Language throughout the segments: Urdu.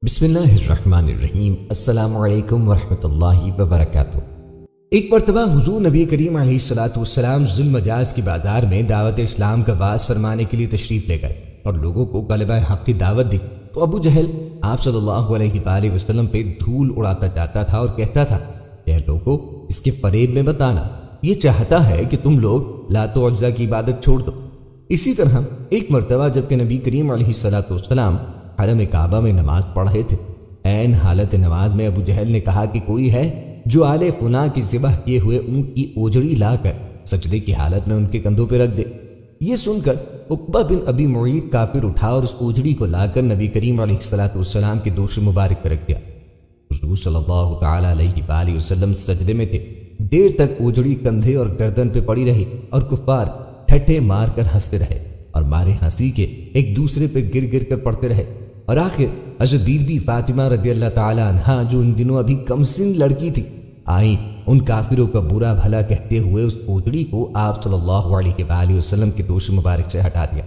بسم اللہ الرحمن الرحیم۔ السلام علیکم ورحمۃ اللہ وبرکاتہ۔ ایک مرتبہ حضور نبی کریم علیہ الصلوۃ والسلام ذو المجاز کی بازار میں دعوت اسلام کا باعث فرمانے کے لیے تشریف لے گئے اور لوگوں کو کلمہ حق کی دعوت دی تو ابو جہل آپ صلی اللہ علیہ وآلہ وسلم پہ دھول اڑاتا جاتا تھا اور کہتا تھا کہ لوگوں اس کے فریب میں مت آنا، یہ چاہتا ہے کہ تم لوگ لات و عزا کی عبادت چھوڑ دو۔ اسی طرح ایک مرتبہ جبکہ نبی کریم علیہ الصلوۃ والسلام حرم کعبہ میں نماز پڑھ رہے تھے، عین حالت نماز میں ابو جہل نے کہا کہ کوئی ہے جو آل فلاں کی ذبح کیے ہوئے اونٹ کی اوجڑی لا کر سجدے کی حالت میں ان کے کندھوں پہ رکھ دے۔ یہ سن کر عقبہ بن ابی معیط کافر اٹھا اور اس اوجڑی کو لا کر نبی کریم علیہ الصلوۃ والسلام کے دوش مبارک پر رکھ دیا۔ حضور صلی اللہ تعالی علیہ وآلہ وسلم سجدے میں تھے، دیر تک اوجڑی کندھے اور گردن پہ پڑی رہی اور کفار ٹھٹھے مار کر ہنستے رہے اور مارے ہنسی کے ایک دوسرے پہ گر گر کر پڑتے رہے، اور آخر حضرت بی بی فاطمہ رضی اللہ تعالی عنہا جو ان دنوں ابھی کم سن لڑکی تھی آئیں ان کافروں کا برا بھلا کہتے ہوئے اس اوجڑی کو آپ صلی اللہ علیہ وآلہ وسلم کے دوش مبارک سے ہٹا دیا۔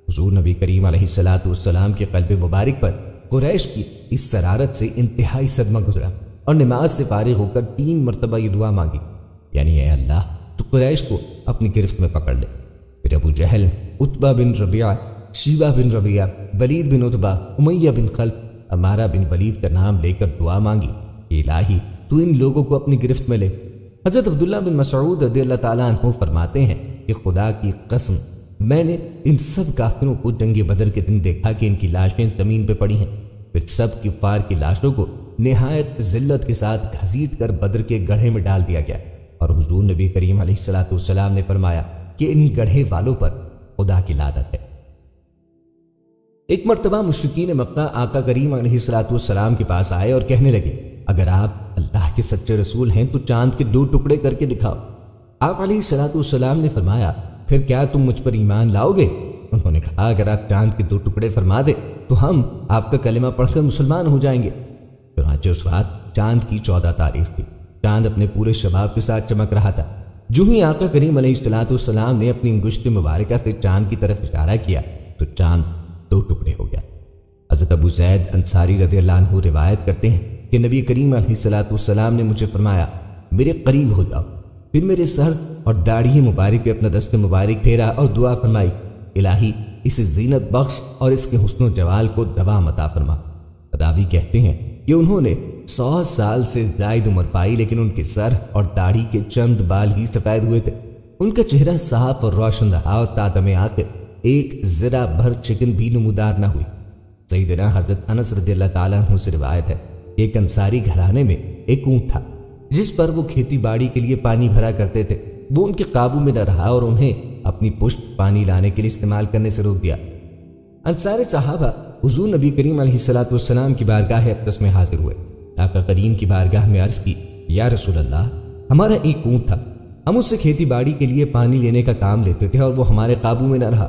حضور نبی کریم علیہ الصلوۃ والسلام کے قلب مبارک پر قریش کی اس شرارت سے انتہائی صدمہ گزرا اور نماز سے فارغ ہو کر 3 مرتبہ یہ دعا مانگی، یعنی اے اللہ تو قریش کو اپنی گرفت میں پکڑ لے۔ پھر ابو جہل، عتبہ بن ربیعہ، شیبہ بن ربیعہ، ولید بن عتبہ، امیہ بن خلف، امارہ بن ولید کا نام لے کر دعا مانگی کہ الہی تو ان لوگوں کو اپنی گرفت میں لے۔ حضرت عبداللہ بن مسعود رضی اللہ تعالیٰ عنہ فرماتے ہیں کہ خدا کی قسم میں نے ان سب کافروں کو جنگ بدر کے دن دیکھا کہ ان کی لاشیں زمین پہ پڑی ہیں، پھر سب کفار کی لاشوں کو نہایت ذلت کے ساتھ گھسیٹ کر بدر کے گڑھے میں ڈال دیا گیا، اور حضور نبی کریم علیہ الصلوۃ والسلام نے فرمایا کہ ان گڑھے والوں پر خدا کی لعنت ہے۔ ایک مرتبہ مشرکین مکہ آقا کریم علیہ الصلوۃ والسلام کے پاس آئے اور کہنے لگے اگر آپ اللہ کے سچے رسول ہیں تو چاند کے 2 ٹکڑے کر کے دکھاؤ۔ آپ علیہ الصلوۃ والسلام نے فرمایا پھر کیا تم مجھ پر ایمان لاؤ گے؟ انہوں نے کہا اگر آپ چاند کے 2 ٹکڑے فرما دے تو ہم آپ کا کلمہ پڑھ کر مسلمان ہو جائیں گے۔ چنانچہ اس رات چاند کی 14 تاریخ تھی، چاند اپنے پورے شباب کے ساتھ چمک رہا تھا۔ جو ہی آقا کریم علیہ الصلوۃ والسلام نے اپنی انگشت مبارکہ سے چاند کی طرف اشارہ کیا تو چاند 2 ٹکڑے ہو گیا۔ حضرت ابو زید انصاری رضی اللہ عنہ روایت کرتے ہیں کہ نبی کریم علیہ الصلوۃ والسلام نے مجھے فرمایا میرے قریب ہو جاؤ، پھر میرے سر اور داڑھی مبارک پہ اپنا دست مبارک پھیرا اور دعا فرمائی الہی اسے زینت بخش اور اس کے حسن و جمال کو دوام عطا فرما۔ راوی کہتے ہیں کہ انہوں نے 100 سال سے زائد عمر پائی لیکن ان کے سر اور داڑھی کے چند بال ہی سفید ہوئے تھے۔ ان کا چہرہ صاف اور روشن رہا اور تادم آخر ایک ذرا بھر چکن بھی نمودار نہ ہوئی۔ سیدنا حضرت انس رضی اللہ تعالیٰ عنہ سے روایت ہے کہ ایک انصاری گھرانے میں ایک اونٹ تھا جس پر وہ کھیتی باڑی کے لیے پانی بھرا کرتے تھے، وہ ان کے قابو میں نہ رہا اور انہیں اپنی پشت پانی لانے کے لیے استعمال کرنے سے روک دیا۔ انصار صحابہ حضور نبی کریم علیہ الصلوۃ والسلام کی بارگاہ اقدس میں حاضر ہوئے، آقا کریم کی بارگاہ میں عرض کی یا رسول اللہ ہمارا ایک اونٹ تھا، ہم اس سے کھیتی باڑی کے لیے پانی لینے کا کام لیتے تھے اور وہ ہمارے قابو میں نہ رہا،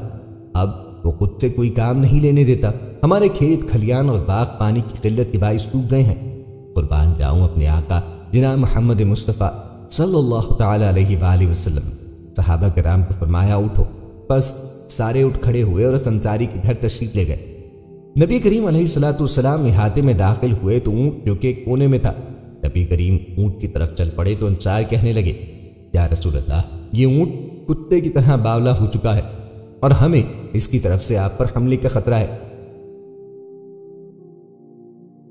اب وہ خود سے کوئی کام نہیں لینے دیتا، ہمارے کھیت کھلیان اور باغ پانی کی قلت کے باعث سوکھ گئے ہیں، قربان جاؤں اپنے آقا جناب محمد مصطفیٰ صلی اللہ تعالی علیہ وآلہ وسلم۔ صحابہ کرام کو فرمایا اٹھو، بس سارے اٹھ کھڑے ہوئے اور اس انصاری کے گھر تشریف لے گئے۔ نبی کریم علیہ الصلوۃ والسلام احاطے میں داخل ہوئے تو اونٹ جو کہ ایک کونے میں تھا، نبی کریم اونٹ کی طرف چل پڑے تو انصار کہنے لگے یا رسول اللہ یہ اونٹ کتے کی طرح باولا ہو چکا ہے اور ہمیں اس کی طرف سے آپ پر حملے کا خطرہ ہے۔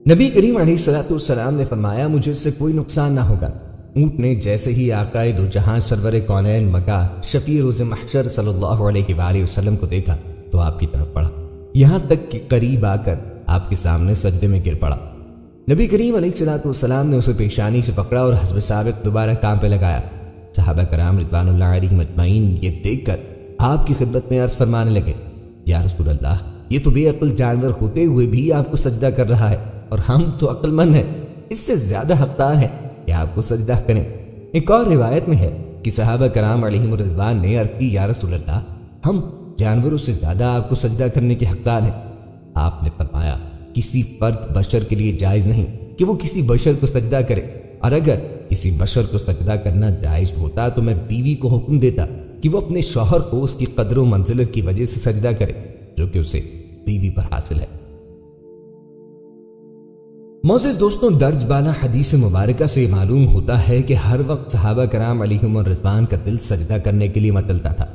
نبی کریم علیہ الصلوۃ والسلام نے فرمایا مجھے اس سے کوئی نقصان نہ ہوگا۔ اونٹ نے جیسے ہی آقائے دو جہاں سرور کونین مکہ شفیع روز محشر صلی اللہ علیہ وآلہ وسلم کو دیکھا تو آپ کی طرف بڑھا، یہاں تک کہ قریب آ کر آپ کے سامنے سجدے میں گر پڑا۔ نبی کریم علیہ الصلوۃ والسلام نے اسے پیشانی سے پکڑا اور حسب سابق دوبارہ کام پہ لگایا۔ صحابہ کرام رضوان اللہ علیہم اجمعین یہ دیکھ کر آپ کی خدمت میں عرض فرمانے لگے یا رسول اللہ یہ تو بے عقل جانور ہوتے ہوئے بھی آپ کو سجدہ کر رہا ہے اور ہم تو عقل مند ہیں، اس سے زیادہ حقدار ہیں کہ آپ کو سجدہ کریں۔ ایک اور روایت میں ہے کہ صحابہ کرام علیہم رضوان نے عرض کی یا رسول اللہ ہم جانوروں سے زیادہ آپ کو سجدہ کرنے کے حقدار ہیں۔ آپ نے فرمایا کسی فرد بشر کے لیے جائز نہیں کہ وہ کسی بشر کو سجدہ کرے، اور اگر کسی بشر کو سجدہ کرنا جائز ہوتا تو میں بیوی کو حکم دیتا کہ وہ اپنے شوہر کو اس کی قدر و منزلت کی وجہ سے سجدہ کرے جو کہ اسے بیوی پر حاصل ہے۔ معزز دوستوں، درج بالا حدیث مبارکہ سے معلوم ہوتا ہے کہ ہر وقت صحابہ کرام علیہم الرضوان کا دل سجدہ کرنے کے لیے مچلتا تھا۔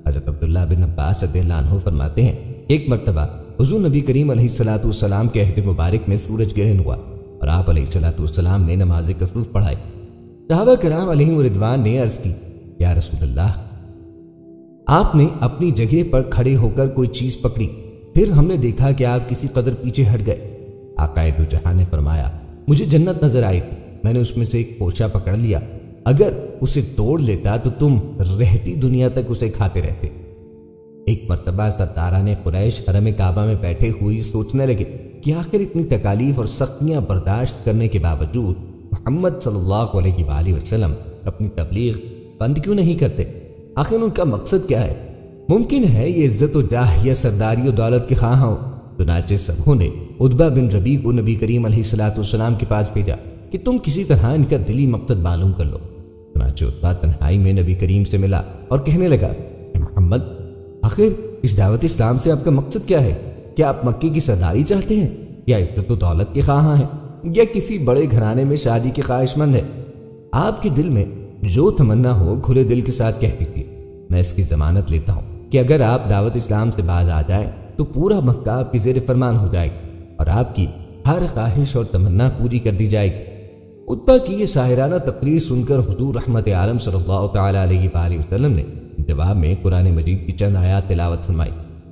حضرت عبداللہ بن عباس رضی اللہ عنہ فرماتے ہیں، ایک مرتبہ حضور نبی کریم علیہ الصلوۃ والسلام کے عہد مبارک میں سورج گرہن ہوا اور آپ علیہ الصلوۃ والسلام نے نماز کسوف پڑھائی۔ صحابہ کرام علیہم الرضوان نے عرض کی، یا رسول اللہ، آپ نے اپنی جگہ پر کھڑے ہو کر کوئی چیز پکڑی، پھر ہم نے دیکھا کہ آپ کسی قدر پیچھے ہٹ گئے۔ آقا دو جہاں نے فرمایا، مجھے جنت نظر آئی تھی، میں نے اس میں سے ایک پوچھا پکڑ لیا، اگر اسے توڑ لیتا تو تم رہتی دنیا تک اسے کھاتے رہتے۔ ایک مرتبہ سرداران قریش حرم کعبہ میں بیٹھے ہوئی سوچنے لگے کہ آخر اتنی تکالیف اور سختیاں برداشت کرنے کے باوجود محمد صلی اللہ علیہ وآلہ وسلم اپنی تبلیغ بند کیوں نہیں کرتے؟ آخر ان کا مقصد کیا ہے؟ ممکن ہے یہ عزت و جاہ یا سرداری و دولت کے خواہاں ہو۔ چنانچہ سبھوں نے عتبہ بن ربیع کو نبی کریم علیہ الصلوۃ والسلام کے پاس بھیجا کہ تم کسی طرح ان کا دلی مقصد معلوم کر لو۔ چنانچہ عتبہ تنہائی میں نبی کریم سے ملا اور کہنے لگا، اے محمد، آخر اس دعوت اسلام سے آپ کا مقصد کیا ہے؟ کیا آپ مکے کی سرداری چاہتے ہیں، یا عزت و دولت کے خواہاں ہیں، یا کسی بڑے گھرانے میں شادی کے خواہش مند ہے؟ آپ کے دل میں جو تمنا ہو کھلے دل کے ساتھ کہہ دیجیے، میں اس کی ضمانت لیتا ہوں کہ اگر آپ دعوت اسلام سے باز آ جائیں تو پورا مکہ آپ کی زیر فرمان ہو جائے گا اور آپ کی ہر خواہش اور تمنا پوری کر دی جائے گی۔ عتبہ کی یہ ساحرانہ تقریر سن کر حضور رحمت عالم صلی اللہ تعالیٰ علیہ وآلہ وسلم نے جواب میں قرآن مجید کی چند آیات تلاوت فرمائی،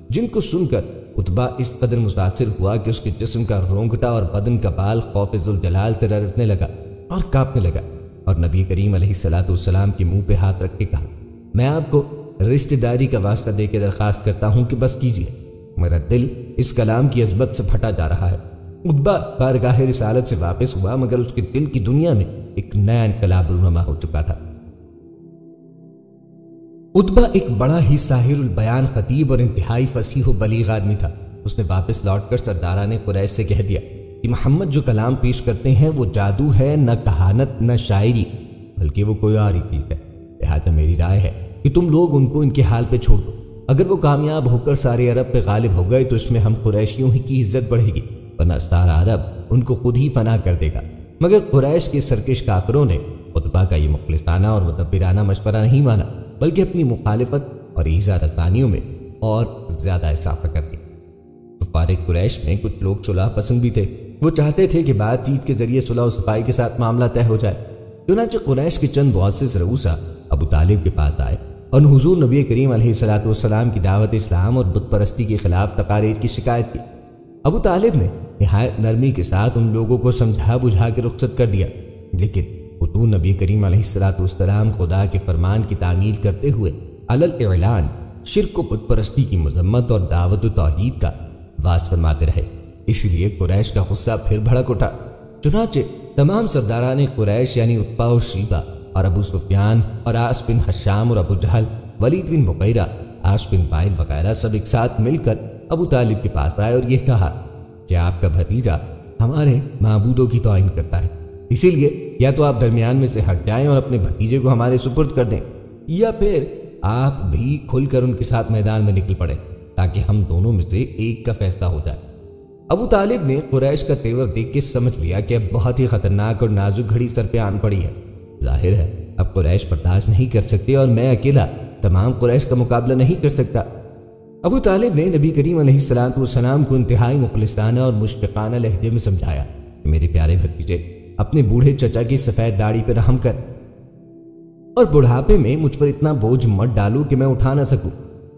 جن کو سن کر عتبہ اس قدر متاثر ہوا کہ اس کے جسم کا رونگٹا اور بدن کا بال خوف ذوالجلال سے لرزنے لگا اور کانپنے لگا، اور نبی کریم علیہ الصلوۃ والسلام کے منہ پہ ہاتھ رکھ کے کہا، میں آپ کو رشتہ داری کا واسطہ دے کے درخواست کرتا ہوں کہ بس کیجیے، میرا دل اس کلام کی عظمت سے پھٹا جا رہا ہے۔ عتبہ بارگاہ رسالت سے واپس ہوا، مگر اس کے دل کی دنیا میں ایک نیا انقلاب رونما ہو چکا تھا۔ عتبہ ایک بڑا ہی ساحر البیان خطیب اور انتہائی فصیح و بلیغ آدمی تھا۔ اس نے واپس لوٹ کر سرداران قریش سے کہہ دیا کہ محمد جو کلام پیش کرتے ہیں وہ جادو ہے، نہ کہانت نہ شاعری، بلکہ وہ کوئی اور ہی چیز ہے۔ لہٰذا میری رائے ہے کہ تم لوگ ان کو ان کے حال پہ چھوڑ دو۔ اگر وہ کامیاب ہو کر سارے عرب پہ غالب ہو گئے تو اس میں ہم قریشیوں ہی کی عزت بڑھے گی، ورنہ سارا عرب ان کو خود ہی فنا کر دے گا۔ مگر قریش کے سرکش کافروں نے عتبہ کا یہ مخلصانہ اور مدبرانہ مشورہ نہیں مانا، بلکہ اپنی مخالفت اور ایذا رسانیوں میں اور زیادہ اضافہ کر دیا۔ کفار قریش میں کچھ لوگ صلح پسند بھی تھے، وہ چاہتے تھے کہ بات چیت کے ذریعے صلح و صفائی کے ساتھ معاملہ طے ہو جائے۔ چنانچہ قریش کے چند معزز رؤسا ابو طالب کے پاس آئے اور حضور نبی کریم علیہ الصلوۃ والسلام کی دعوت اسلام اور بت پرستی کے خلاف تقاریر کی شکایت کی۔ ابو طالب نے نہایت نرمی کے ساتھ ان لوگوں کو سمجھا بجھا کے رخصت کر دیا، لیکن حضور نبی کریم علیہ الصلوۃ والسلام خدا کے فرمان کی تعمیل کرتے ہوئے علی الاعلان شرک و بت پرستی کی مذمت اور دعوت و توحید کا واعظ فرماتے رہے۔ اس لیے قریش کا غصہ پھر بھڑک اٹھا۔ چنانچہ تمام سرداران قریش یعنی عتبہ و شیبہ اور ابو سفیان اور عاص بن حشام اور ابو جہل، ولید بن مغیرہ، عاص بن وائل وغیرہ سب ایک ساتھ مل کر ابو طالب کے پاس آئے اور یہ کہا کہ آپ کا بھتیجا ہمارے معبودوں کی توہین کرتا ہے، اسی لیے یا تو آپ درمیان میں سے ہٹ جائیں اور اپنے بھتیجے کو ہمارے سپرد کر دیں، یا پھر آپ بھی کھل کر ان کے ساتھ میدان میں نکل پڑیں تاکہ ہم دونوں میں سے ایک کا فیصلہ ہو جائے۔ ابو طالب نے قریش کا تیور دیکھ کے سمجھ لیا کہ اب بہت ہی خطرناک اور نازک گھڑی سر پہ آن پڑی ہے۔ ظاہر ہے اب قریش برداشت نہیں کر سکتے اور میں اکیلا تمام قریش کا مقابلہ نہیں کر سکتا۔ ابو طالب نے نبی کریم علیہ الصلوۃ والسلام کو انتہائی مخلصانہ اور مشفقانہ لہجے میں سمجھایا کہ میرے پیارے بھتیجے، اپنے بوڑھے چچا کی سفید داڑھی پہ رحم کر اور بڑھاپے میں مجھ پر اتنا بوجھ مت ڈالو کہ میں اٹھا نہ سکوں۔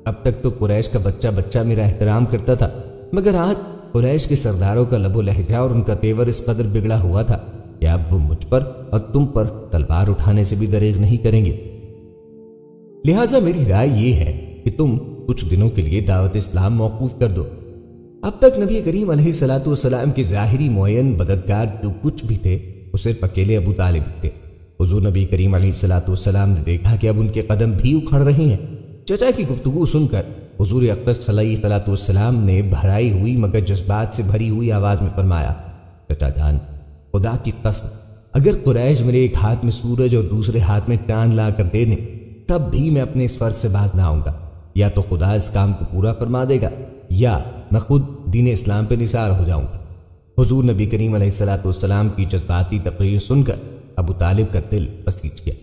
اب تک تو قریش کا بچہ بچہ میرا احترام کرتا تھا، مگر آج قریش کے سرداروں کا لب و لہجہ اور ان کا تیور اس قدر بگڑا ہوا تھا کہ اب وہ مجھ پر اور تم پر تلوار اٹھانے سے بھی دریغ نہیں کریں گے۔ لہٰذا میری رائے یہ ہے کہ تم کچھ دنوں کے لیے دعوت اسلام موقوف کر دو۔ اب تک نبی کریم علیہ الصلوۃ والسلام کے ظاہری معین مددگار جو کچھ بھی تھے وہ صرف اکیلے ابو طالب تھے۔ حضور نبی کریم علیہ الصلوۃ والسلام نے دیکھا کہ اب ان کے قدم بھی اکھڑ رہے ہیں۔ چچا کی گفتگو سن کر حضور اقدس علیہ الصلوۃ والسلام نے بھرائی ہوئی مگر جذبات سے بھری ہوئی آواز میں فرمایا، چچا جان، خدا کی قسم، اگر قریش میرے ایک ہاتھ میں سورج اور دوسرے ہاتھ میں چاند لا کر دے دیں تب بھی میں اپنے اس فرض سے باز نہ آؤں گا۔ یا تو خدا اس کام کو پورا فرما دے گا یا میں خود دین اسلام پہ نثار ہو جاؤں گا۔ حضور نبی کریم علیہ الصلوۃ والسلام کی جذباتی تقریر سن کر ابو طالب کا دل بسیج گیا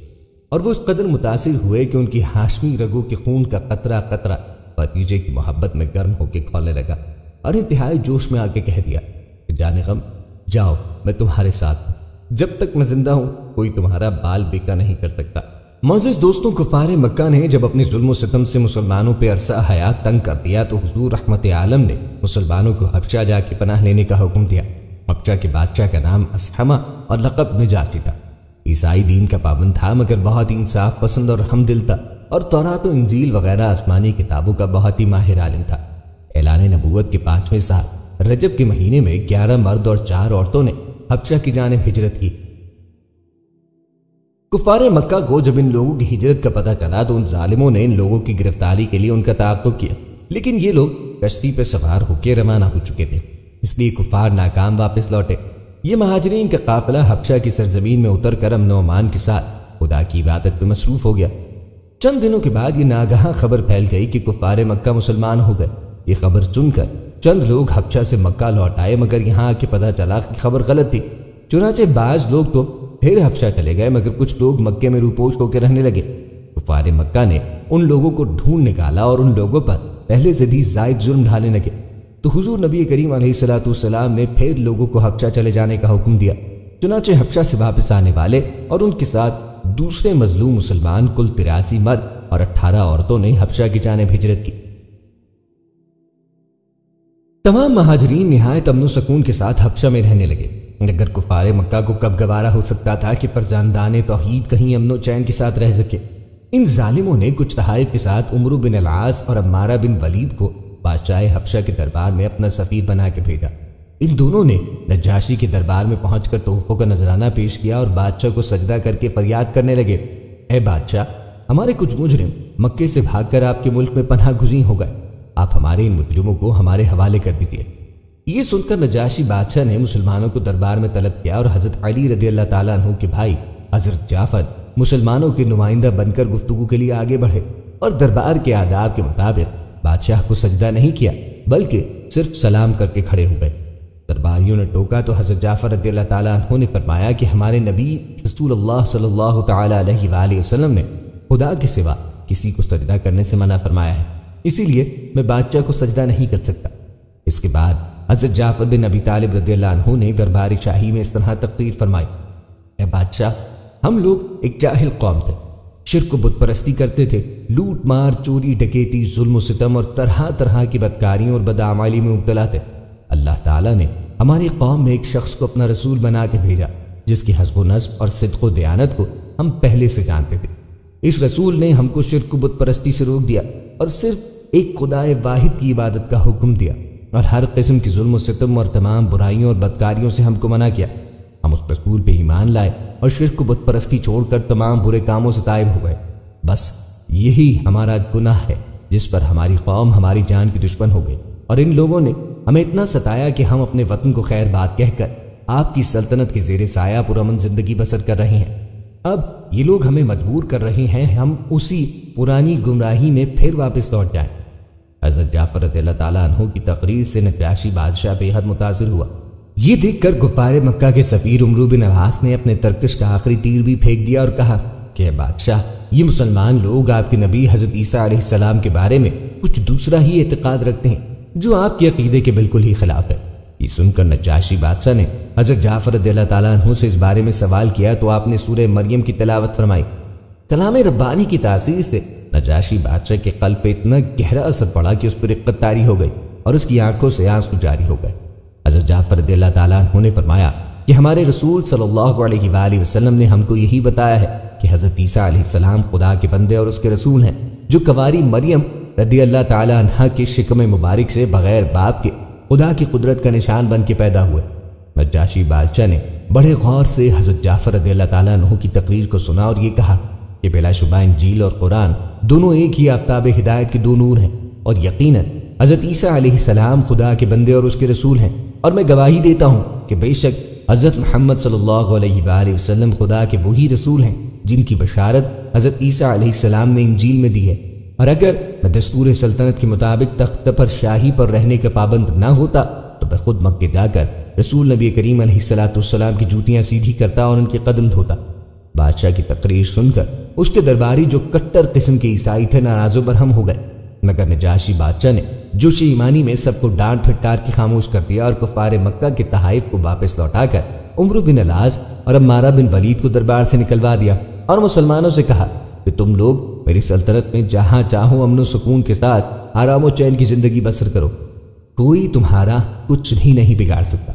اور وہ اس قدر متاثر ہوئے کہ ان کی ہاشمی رگوں کے خون کا قطرہ قطرہ بھتیجے کی محبت میں گرم ہو کے کھولنے لگا اور انتہائی جوش میں آ کے کہہ دیا کہ جان غم جاؤ، میں تمہارے ساتھ ہوں، جب تک میں زندہ ہوں کوئی تمہارا بال بیکا نہیں کر سکتا۔ معزز دوستوں، کفار مکہ نے جب اپنے ظلم و ستم سے مسلمانوں پہ عرصہ حیات تنگ کر دیا تو حضور رحمت عالم نے مسلمانوں کو حبشہ جا کے پناہ لینے کا حکم دیا۔ حبشہ کے بادشاہ کا نام اسحمہ اور لقب نجاشی تھا۔ عیسائی دین کا پابند تھا مگر بہت ہی انصاف پسند اور ہمدل تھا، اور تورات و انجیل وغیرہ آسمانی کتابوں کا بہت ہی ماہر عالم تھا۔ اعلان نبوت کے 5ویں سال رجب کے مہینے میں 11 مرد اور 4 عورتوں نے حبشہ کی جانب ہجرت کی۔ کفار مکہ کو جب ان لوگوں کی ہجرت کا پتہ چلا تو ان ظالموں نے ان لوگوں کی گرفتاری کے لیے ان کا تعاقب کیا، لیکن یہ لوگ کشتی پہ سوار ہو کے روانہ ہو چکے تھے، اس لیے کفار ناکام واپس لوٹے۔ یہ مہاجرین کا قافلہ حبشہ کی سرزمین میں اتر کر امن و امان کے ساتھ خدا کی عبادت پہ مصروف ہو گیا۔ چند دنوں کے بعد یہ ناگہاں خبر پھیل گئی کہ کفار مکہ مسلمان ہو گئے۔ یہ خبر سن کر چند لوگ حبشہ سے مکہ لوٹ آئے، مگر یہاں آ کے پتہ چلا کہ خبر غلط تھی۔ چنانچہ بعض لوگ تو پھر حبشہ چلے گئے مگر کچھ لوگ مکے میں روپوش ہو کے رہنے لگے۔ کفار مکہ نے ان لوگوں کو ڈھونڈ نکالا اور ان لوگوں پر پہلے سے بھی زائد ظلم ڈھانے لگے، تو حضور نبی کریم علیہ الصلوۃ والسلام نے پھر لوگوں کو حبشہ چلے جانے کا حکم دیا۔ چنانچہ حبشہ سے واپس آنے والے اور ان کے ساتھ دوسرے مظلوم مسلمان کل 83 مرد اور 18 عورتوں نے حبشہ کی جانب ہجرت کی۔ تمام مہاجرین نہایت امن و سکون کے ساتھ حبشہ میں رہنے لگے، اگر کفار مکہ کو کب گوارا ہو سکتا تھا کہ فرزندان توحید کہیں امن و چین کے ساتھ رہ سکے۔ ان ظالموں نے کچھ تحائف کے ساتھ عمرو بن العاص اور عمارہ بن ولید کو بادشاہ حبشہ کے دربار میں اپنا سفیر بنا کے بھیجا۔ ان دونوں نے نجاشی کے دربار میں پہنچ کر تحفوں کا نذرانہ پیش کیا اور بادشاہ کو سجدہ کر کے فریاد کرنے لگے، اے بادشاہ، ہمارے کچھ مجرم مکے سے بھاگ کر آپ کے ملک میں پناہ گزین ہو گئے، آپ ہمارے ان مجرموں کو ہمارے حوالے کر دیجیے۔ یہ سن کر نجاشی بادشاہ نے مسلمانوں کو دربار میں طلب کیا اور حضرت علی رضی اللہ تعالیٰ عنہ کے بھائی حضرت جعفر مسلمانوں کے نمائندہ بن کر گفتگو کے لیے آگے بڑھے اور دربار کے آداب کے مطابق بادشاہ کو سجدہ نہیں کیا بلکہ صرف سلام کر کے کھڑے ہو گئے۔ درباریوں نے ٹوکا تو حضرت جعفر رضی اللہ تعالیٰ عنہ نے فرمایا کہ ہمارے نبی رسول اللہ صلی اللہ تعالیٰ علیہ وآلہ وسلم نے خدا کے سوا کسی کو سجدہ کرنے سے منع فرمایا ہے، اسی لیے میں بادشاہ کو سجدہ نہیں کر سکتا۔ اس کے بعد حضرت جعفر بن ابی طالب رضی اللہ عنہ نے درباری شاہی میں اس طرح تقریر فرمائی، اے بادشاہ، ہم لوگ ایک جاہل قوم تھے، شرک و بت پرستی کرتے تھے، لوٹ مار، چوری ڈکیتی، ظلم و ستم اور طرح طرح کی بدکاریوں اور بدعمالی میں مبتلا تھے۔ اللہ تعالیٰ نے ہماری قوم میں ایک شخص کو اپنا رسول بنا کے بھیجا جس کی حسب و نسب اور صدق و دیانت کو ہم پہلے سے جانتے تھے۔ اس رسول نے ہم کو شرک و بت پرستی سے روک دیا اور صرف ایک خدائے واحد کی عبادت کا حکم دیا اور ہر قسم کی ظلم و ستم اور تمام برائیوں اور بدکاریوں سے ہم کو منع کیا۔ ہم اس رسول پہ ایمان لائے اور شرک و بت پرستی چھوڑ کر تمام برے کاموں سے تائب ہو گئے۔ بس یہی ہمارا گناہ ہے جس پر ہماری قوم ہماری جان کی دشمن ہو گئی، اور ان لوگوں نے ہمیں اتنا ستایا کہ ہم اپنے وطن کو خیر بات کہہ کر آپ کی سلطنت کے زیر سایہ پرامن زندگی بسر کر رہے ہیں۔ اب یہ لوگ ہمیں مجبور کر رہے ہیں ہم اسی پرانی گمراہی میں پھر واپس لوٹ جائیں۔ حضرت جعفر رضی اللہ تعالیٰ عنہ کی تقریر سے نجاشی بادشاہ بے حد متاثر ہوا۔ یہ دیکھ کر کفار مکہ کے سفیر عمرو بن العاص نے اپنے ترکش کا آخری تیر بھی پھینک دیا اور کہا کہ اے بادشاہ، یہ مسلمان لوگ آپ کے نبی حضرت عیسیٰ علیہ السلام کے بارے میں کچھ دوسرا ہی اعتقاد رکھتے ہیں جو آپ کے عقیدے کے بالکل ہی خلاف ہے۔ یہ سن کر نجاشی بادشاہ نے حضرت جعفر رضی اللہ تعالیٰ عنہ سے اس بارے میں سوال کیا تو آپ نے سورہ مریم کی تلاوت فرمائی۔ کلام ربانی کی تاثیر سے نجاشی بادشاہ کے قلب پہ اتنا گہرا اثر پڑا کہ اس پر رقت طاری ہو گئی اور اس کی آنکھوں سے آنسو جاری ہو گئے۔ حضرت جعفر رضی اللہ تعالیٰ عنہ نے فرمایا کہ ہمارے رسول صلی اللہ علیہ وآلہ وسلم نے ہم کو یہی بتایا ہے کہ حضرت عیسیٰ علیہ السلام خدا کے بندے اور اس کے رسول ہیں، جو کنواری مریم رضی اللہ تعالیٰ عنہ کے شکم مبارک سے بغیر باپ کے خدا کی قدرت کا نشان بن کے پیدا ہوئے۔ نجاشی بادشاہ نے بڑے غور سے حضرت جعفر رضی اللہ تعالیٰ عنہ کی تقریر کو سنا اور یہ کہا کہ بلا شبہ انجیل اور قرآن دونوں ایک ہی آفتاب ہدایت کے دو نور ہیں، اور یقیناً حضرت عیسیٰ علیہ السلام خدا کے بندے اور اس کے رسول ہیں، اور میں گواہی دیتا ہوں کہ بے شک حضرت محمد صلی اللہ علیہ وآلہ وسلم خدا کے وہی رسول ہیں جن کی بشارت حضرت عیسیٰ علیہ السلام نے انجیل میں دی ہے، اور اگر میں دستور سلطنت کے مطابق تخت پر شاہی پر رہنے کا پابند نہ ہوتا تو میں خود مکے جا کر رسول نبی کریم علیہ الصلوۃ والسلام کی جوتیاں سیدھی کرتا اور ان کے قدم دھوتا۔ بادشاہ کی تقریر سن کر اس کے درباری جو کٹر قسم کے عیسائی تھے ناراض و برہم ہو گئے، مگر نجاشی بادشاہ نے جوش ایمانی میں سب کو ڈانٹ پھٹکار کے خاموش کر دیا اور کفار مکہ کے تحائف کو واپس لوٹا کر عمرو بن العاص اور عمارہ بن ولید کو دربار سے نکلوا دیا اور مسلمانوں سے کہا کہ تم لوگ میری سلطنت میں جہاں چاہو امن و سکون کے ساتھ آرام و چین کی زندگی بسر کرو، کوئی تمہارا کچھ بھی نہیں بگاڑ سکتا۔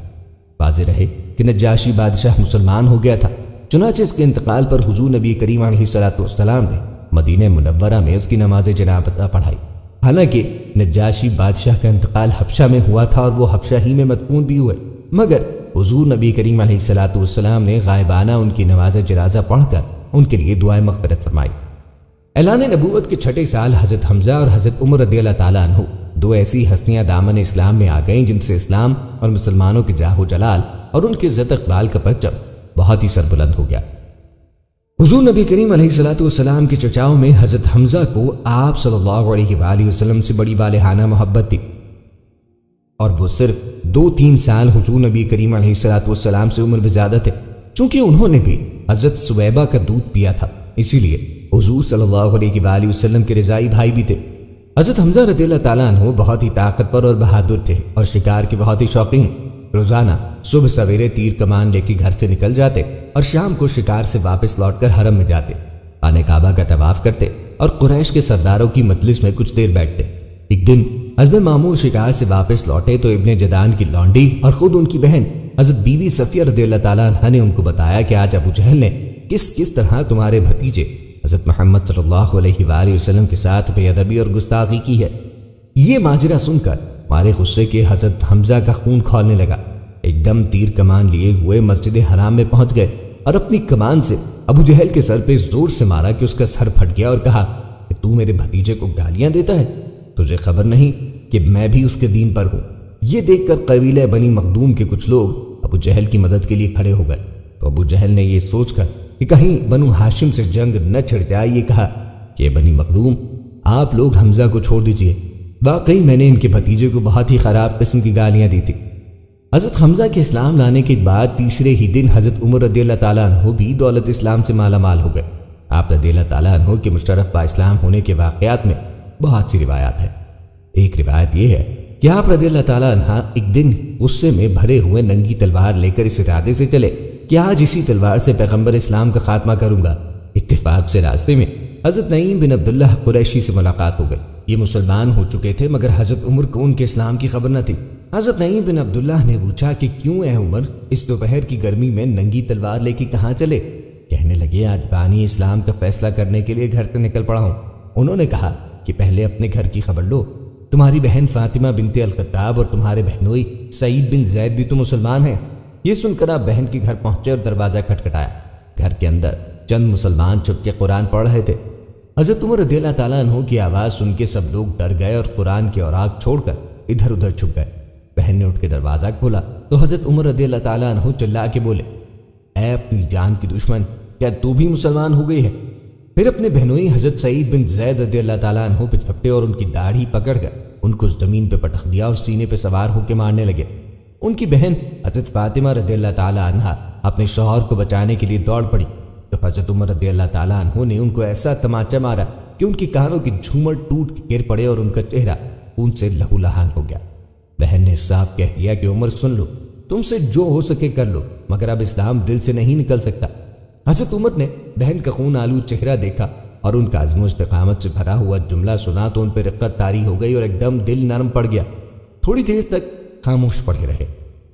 واضح رہے کہ نجاشی بادشاہ مسلمان ہو گیا تھا، چنانچہ اس کے انتقال پر حضور نبی کریم علیہ الصلوۃ والسلام نے مدینہ منورہ میں اس کی نماز جنازہ پڑھائی۔ حالانکہ نجاشی بادشاہ کا انتقال حبشہ میں ہوا تھا اور وہ حبشہ ہی میں مدفون بھی ہوئے، مگر حضور نبی کریم علیہ الصلوۃ والسلام نے غائبانہ ان کی نماز جنازہ پڑھ کر ان کے لیے دعائے مغفرت فرمائی۔ اعلان نبوت کے چھٹے سال حضرت حمزہ اور حضرت عمر رضی اللہ تعالیٰ عنہ دو ایسی ہستیاں دامن اسلام میں آ گئیں جن سے اسلام اور مسلمانوں کے جاہ و جلال اور ان کے عزت اقبال کا پرچم بہت ہی سربلند ہو گیا۔ حضور نبی کریم علیہ الصلوۃ والسلام کے چچاؤں میں حضرت حمزہ کو آپ صلی اللہ علیہ وآلہ وسلم سے بڑی والہانہ محبت تھی، اور وہ صرف 2-3 سال حضور نبی کریم علیہ الصلوۃ والسلام سے عمر میں زیادہ تھے۔ چونکہ انہوں نے بھی حضرت سویبہ کا دودھ پیا تھا، اسی لیے حضور صلی اللہ علیہ وآلہ وسلم کے رضائی بھائی بھی تھے۔ حضرت حمزہ رضی اللہ تعالیٰ عنہ بہت ہی طاقتور اور بہادر تھے اور شکار کے بہت ہی شوقین۔ روزانہ صبح سویرے تیر کمان لے کے گھر سے نکل جاتے اور شام کو شکار سے واپس لوٹ کر حرم میں جاتے، خانہ کعبہ کا طواف کرتے اور قریش کے سرداروں کی مجلس میں کچھ دیر بیٹھتے۔ ایک دن حضرت معمور شکار سے واپس لوٹے تو ابن جدان کی لونڈی اور خود ان کی بہن حضرت بی بی صفیہ رضی اللہ تعالیٰ عنہ نے ان کو بتایا کہ آج ابو جہل نے کس طرح تمہارے بھتیجے حضرت محمد صلی اللہ علیہ وآلہ وسلم کے ساتھ بے ادبی اور گستاخی کی ہے۔ یہ ماجرا سن کر مارے غصے کے حضرت حمزہ کا خون کھولنے لگا، ایک دم تیر کمان لیے ہوئے مسجد حرام میں پہنچ گئے اور اپنی کمان سے ابو جہل کے سر پہ زور سے مارا کہ اس کا سر پھٹ گیا اور کہا کہ تو میرے بھتیجے کو گالیاں دیتا ہے، تجھے خبر نہیں کہ میں بھی اس کے دین پر ہوں۔ یہ دیکھ کر قبیلہ بنی مخدوم کے کچھ لوگ ابو جہل کی مدد کے لیے کھڑے ہو گئے، تو ابو جہل نے یہ سوچ کر کہ کہیں بنو ہاشم سے جنگ نہ چھڑ جائے یہ کہا کہ بنی مخدوم آپ لوگ حمزہ کو چھوڑ دیجئے، واقعی میں نے ان کے بھتیجے کو بہت ہی خراب قسم کی گالیاں دی تھی۔ حضرت حمزہ کے اسلام لانے کے بعد تیسرے ہی دن حضرت عمر رضی اللہ تعالیٰ عنہ بھی دولت اسلام سے مالا مال ہو گئے۔ آپ رضی اللہ تعالیٰ عنہ کے مشرف با اسلام ہونے کے واقعات میں بہت سی روایات ہیں۔ ایک روایت یہ ہے کہ آپ رضی اللہ تعالیٰ عنہ ایک دن غصے میں بھرے ہوئے ننگی تلوار لے کر اس ارادے سے چلے کہ آج اسی تلوار سے پیغمبر اسلام کا خاتمہ کروں گا۔ اتفاق سے راستے میں حضرت نعیم بن عبداللہ قریشی سے ملاقات ہو گئی۔ یہ مسلمان ہو چکے تھے مگر حضرت عمر کو ان کے اسلام کی خبر نہ تھی۔ حضرت نعیم بن عبداللہ نے پوچھا کہ کیوں اے عمر اس دوپہر کی گرمی میں ننگی تلوار لے کے کہاں چلے؟ کہنے لگے آج بانی اسلام کا فیصلہ کرنے کے لیے گھر سے نکل پڑا ہوں۔ انہوں نے کہا کہ پہلے اپنے گھر کی خبر لو، تمہاری بہن فاطمہ بنت الخطاب اور تمہارے بہنوئی سعید بن زید بھی تو مسلمان ہیں۔ یہ سن کر آپ بہن کے گھر پہنچے اور دروازہ کھٹکھٹایا۔ گھر کے اندر چند مسلمان چھپ کے قرآن پڑھ رہے تھے۔ حضرت عمر رضی اللہ تعالیٰ عنہ کی آواز سن کے سب لوگ ڈر گئے اور قرآن کے اوراق چھوڑ کر ادھر ادھر چھپ گئے۔ بہن نے اٹھ کے دروازہ کھولا تو حضرت عمر رضی اللہ تعالیٰ عنہ چلا کے بولے، اے اپنی جان کی دشمن، کیا تو بھی مسلمان ہو گئی ہے؟ پھر اپنے بہنوئی حضرت سعید بن زید رضی اللہ تعالیٰ عنہ پہ جھپٹے اور ان کی داڑھی پکڑ کر ان کو زمین پہ پٹخ دیا اور سینے پہ سوار ہو کے مارنے لگے۔ ان کی بہن حضرت فاطمہ رضی اللہ تعالیٰ عنہ اپنے شوہر کو بچانے کے لیے دوڑ پڑی تو حضرت عمر رضی اللہ تعالیٰ عنہ نے ان کو ایسا تماچا مارا کہ ان کے کانوں کی جھومر ٹوٹ کے گر پڑے اور ان کا چہرہ خون سے لہو لہان ہو گیا۔ بہن نے صاف کہہ دیا کہ عمر سن لو، تم سے جو ہو سکے کر لو، مگر اب اسلام دل سے نہیں نکل سکتا۔ حضرت عمر نے بہن کا خون آلود چہرہ دیکھا اور ان کا عزم و استقامت سے بھرا ہوا جملہ سنا تو ان پہ رقت طاری ہو گئی اور ایک دم دل نرم پڑ گیا۔ تھوڑی دیر تک خاموش پڑے رہے،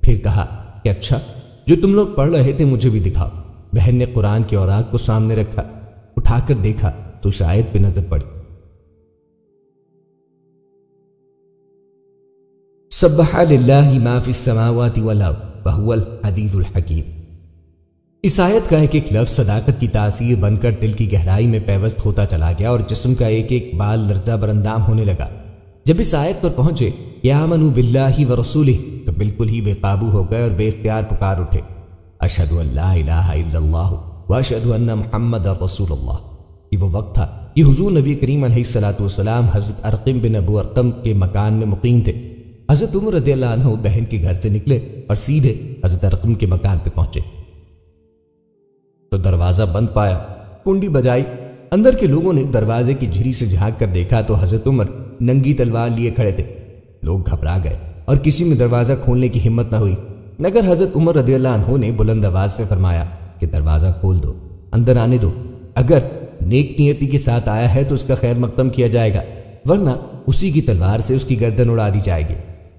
پھر کہا کہ اچھا جو تم لوگ پڑھ رہے تھے مجھے بھی دکھاؤ۔ بہن نے قرآن کے اوراق کو سامنے رکھا، اٹھا کر دیکھا تو شاید پہ نظر پڑی، سبح للہ ما فی السماوات والارض وہو العزیز الحکیم۔ اس آیت کا ایک ایک لفظ صداقت کی تاثیر بن کر دل کی گہرائی میں پیوست ہوتا چلا گیا اور جسم کا ایک ایک بال لرزہ برندام ہونے لگا۔ جب اس آیت پر پہنچے کہ آمنوا باللہ ورسولہ تو بالکل ہی بے قابو ہو گئے اور بے اختیار پکار اٹھے، اشہد ان لا الہ الا اللہ واشہد ان محمد رسول اللہ۔ یہ وہ وقت تھا کہ حضور نبی کریم علیہ الصلوۃ والسلام حضرت ارقم بن ابو ارقم کے مکان میں مقیم تھے۔ حضرت عمر رضی اللہ عنہ بہن کے گھر سے نکلے اور سیدھے حضرت ارقم کے مکان پہ پہنچے تو دروازہ بند پایا۔ کنڈی بجائی، اندر کے لوگوں نے دروازے کی جھری سے جھانک کر دیکھا تو حضرت عمر ننگی تلوار لیے کھڑے تھے۔ لوگ گھبرا گئے اور کسی میں دروازہ کھولنے کی ہمت نہ ہوئی، مگر حضرت عمر رضی اللہ عنہ نے بلند آواز سے فرمایا کہ دروازہ کھول دو، اندر آنے دو۔ اگر نیک نیتی کے ساتھ آیا ہے تو اس کا خیر مقدم کیا جائے گا، ورنہ اسی کی تلوار سے اس کی گردن اڑا دی جائے گی۔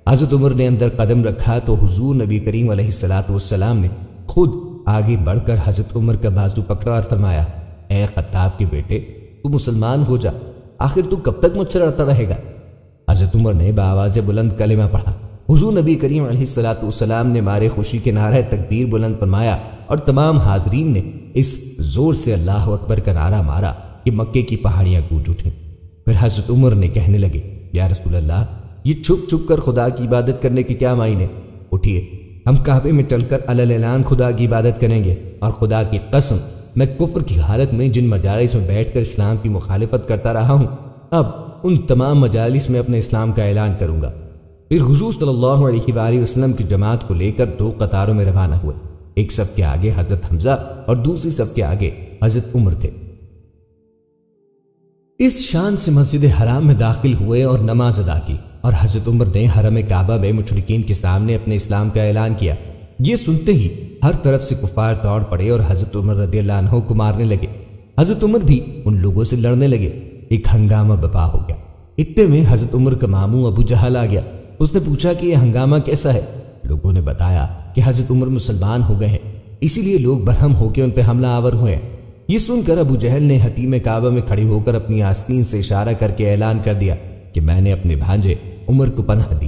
حضرت عمر نے اندر قدم رکھا تو حضور نبی کریم علیہ الصلوۃ والسلام نے خود آگے بڑھ کر حضرت عمر کا بازو پکڑا اور فرمایا، اے خطاب کے بیٹے، تو مسلمان ہو جا، آخر تو کب تک مجھ سے لڑتا رہے گا؟ حضرت عمر نے بآواز بلند کلمہ پڑھا۔ حضور نبی کریم علیہ الصلوۃ والسلام نے مارے خوشی کے نعرہ تکبیر بلند فرمایا اور تمام حاضرین نے اس زور سے اللہ اکبر کا نعرہ مارا کہ مکے کی پہاڑیاں گونج اٹھیں۔ پھر حضرت عمر نے کہنے لگے، یا رسول اللہ، یہ چھپ چھپ کر خدا کی عبادت کرنے کے کیا معنی؟ اٹھیے، ہم کعبے میں چل کر علی الاعلان خدا کی عبادت کریں گے، اور خدا کی قسم میں کفر کی حالت میں جن مجالس میں بیٹھ کر اسلام کی مخالفت کرتا رہا ہوں، اب ان تمام مجالس میں اپنے اسلام کا اعلان کروں گا۔ پھر حضور صلی اللہ علیہ وآلہ وسلم کی جماعت کو لے کر 2 قطاروں میں روانہ ہوئے، ایک صف کے آگے حضرت حمزہ اور دوسری صف کے آگے حضرت عمر تھے۔ اس شان سے مسجد حرام میں داخل ہوئے اور نماز ادا کی، اور حضرت عمر نے حرم کعبہ میں مشرکین کے سامنے اپنے اسلام کا اعلان کیا۔ یہ سنتے ہی ہر طرف سے کفار دوڑ پڑے اور حضرت عمر رضی اللہ عنہ کو مارنے لگے۔ حضرت عمر بھی ان لوگوں سے لڑنے لگے۔ ایک ہنگامہ برپا ہو گیا۔ اتنے میں حضرت عمر کا ماموں ابو جہل آ گیا۔ اس نے پوچھا کہ یہ ہنگامہ کیسا ہے؟ لوگوں نے بتایا کہ حضرت عمر مسلمان ہو گئے ہیں، اسی لیے لوگ برہم ہو کے ان پہ حملہ آور ہوئے ہیں۔ یہ سن کر ابو جہل نے حتیم کعبہ میں کھڑے ہو کر اپنی آستین سے اشارہ کر کے اعلان کر دیا کہ میں نے اپنے بھانجے عمر کو پناہ دی۔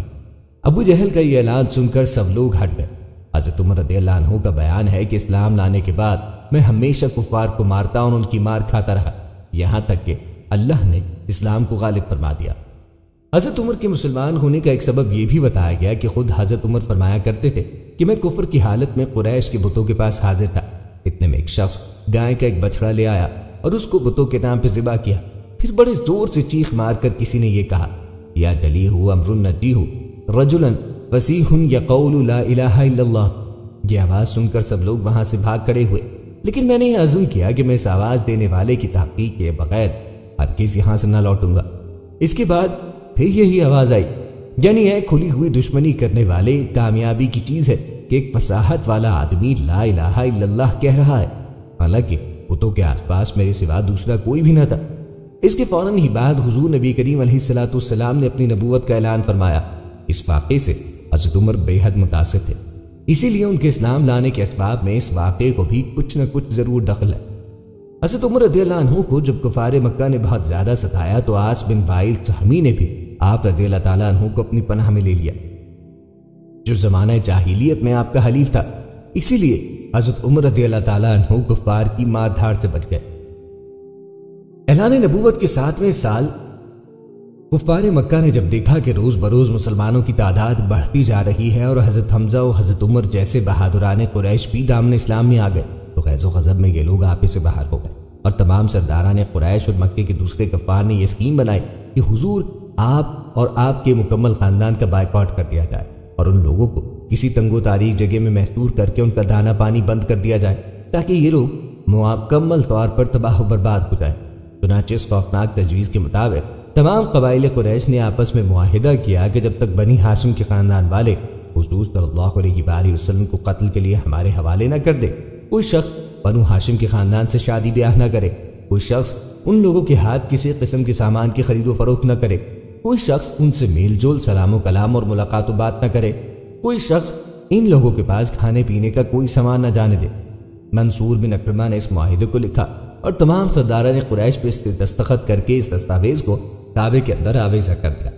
ابو جہل کا یہ اعلان سن کر سب لوگ ہٹ گئے۔ حضرت عمر رضی اللہ عنہ کا بیان ہے کہ اسلام لانے کے بعد میں ہمیشہ کفار کو مارتا اور ان کی مار کھاتا رہا، یہاں تک کہ اللہ نے اسلام کو غالب فرما دیا۔ حضرت عمر کے مسلمان ہونے کا ایک سبب یہ بھی بتایا گیا کہ خود حضرت عمر فرمایا کرتے تھے کہ میں کفر کی حالت میں قریش کے بتوں کے پاس حاضر تھا۔ اتنے میں ایک شخص گائے کا ایک بچڑا لے آیا اور اس کو بتوں کے نام پہ ذبح کیا۔ پھر بڑے زور سے چیخ مار کر کسی نے یہ کہا، یا جلیہ امر نجیہ رجلا فصیح یقول لا الہ الا اللہ۔ یہ آواز سن کر سب لوگ وہاں سے بھاگ کھڑے ہوئے، لیکن میں نے یہ عزم کیا کہ میں اس آواز دینے والے کی تحقیق کے بغیر ہرگز یہاں سے نہ لوٹوں گا۔ اس کے بعد پھر یہی آواز آئی، یعنی ہے کھلی ہوئی دشمنی کرنے والے کامیابی کی چیز ہے کہ ایک فصاحت والا آدمی لا الہ الا اللہ کہہ رہا ہے، حالانکہ بتوں کے آس پاس میرے سوا دوسرا کوئی بھی نہ تھا۔ اس کے فوراً ہی بعد حضور نبی کریم علیہ الصلوۃ والسلام نے اپنی نبوت کا اعلان فرمایا۔ اس واقعے سے حضرت عمر بے حد متاثر تھے، اسی لیے ان کے اسلام لانے کے اسباب میں اس واقعے کو بھی کچھ نہ کچھ ضرور دخل ہے۔ حضرت عمر رضی اللہ عنہ کو جب کفار مکہ نے بہت زیادہ ستایا تو عاص بن وائل سہمی نے بھی آپ رضی اللہ تعالیٰ عنہ کو اپنی پناہ میں لے لیا، جو زمانہ جاہلیت میں آپ کا حلیف تھا۔ اسی لیے حضرت عمر رضی اللہ تعالیٰ عنہ کفار کی مار دھاڑ سے بچ گئے۔ اعلان نبوت کے 7ویں سال کفار مکہ نے جب دیکھا کہ روز بروز مسلمانوں کی تعداد بڑھتی جا رہی ہے اور حضرت حمزہ و حضرت عمر جیسے بہادران قریش بھی دامن اسلام میں آ گئے، تو غیظ و غضب میں یہ لوگ آپے سے باہر ہو گئے، اور تمام سرداران قریش اور مکے کے دوسرے کفار نے یہ اسکیم بنائی کہ حضور آپ اور آپ کے مکمل خاندان کا بائیکاٹ کر دیا جائے اور ان لوگوں کو کسی تنگ و تاریک جگہ میں محصور کر کے ان کا دانا پانی بند کر دیا جائے تاکہ یہ لوگ مکمل طور پر تباہ و برباد ہو جائیں۔ چنانچہ اس خوفناک تجویز کے مطابق تمام قبائل قریش نے آپس میں معاہدہ کیا کہ جب تک بنی ہاشم کے خاندان والے حضور صلی اللہ علیہ وآلہ وسلم کو قتل کے لیے ہمارے حوالے نہ کر دے، کوئی شخص بنو ہاشم کے خاندان سے شادی بیاہ نہ کرے، کوئی شخص ان لوگوں کے ہاتھ کسی قسم کے سامان کی خرید و فروخت نہ کرے، کوئی شخص ان سے میل جول سلام و کلام اور ملاقات و بات نہ کرے، کوئی شخص ان لوگوں کے پاس کھانے پینے کا کوئی سامان نہ جانے دے۔ منصور بن اکرمہ نے اس معاہدے کو لکھا اور تمام سرداران قریش پہ دستخط کر کے اس دستاویز کو کعبے کے اندر آویزہ کر دیا۔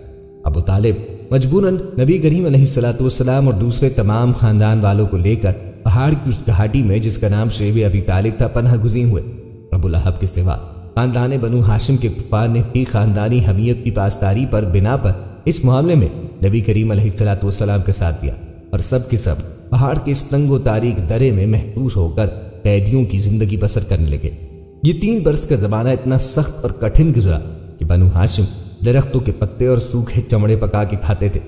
ابو طالب مجبوراً نبی کریم علیہ الصلوۃ والسلام اور دوسرے تمام خاندان والوں کو لے کر پہاڑ کی اس گھاٹی میں جس کا نام شیب ابی طالب تھا پناہ گزین ہوئے۔ ابو لہب کے سوا خاندان بنو ہاشم کے کفار نے بھی خاندانی حمیت کی پاسداری پر بنا پر اس معاملے میں نبی کریم علیہ الصلوۃ والسلام کا ساتھ دیا، اور سب کے سب پہاڑ کے اس تنگ و تاریک درے میں محبوس ہو کر قیدیوں کی زندگی بسر کرنے لگے۔ یہ 3 برس کا زمانہ اتنا سخت اور کٹھن گزرا کہ بنو ہاشم درختوں کے پتے اور سوکھے چمڑے پکا کے کھاتے تھے،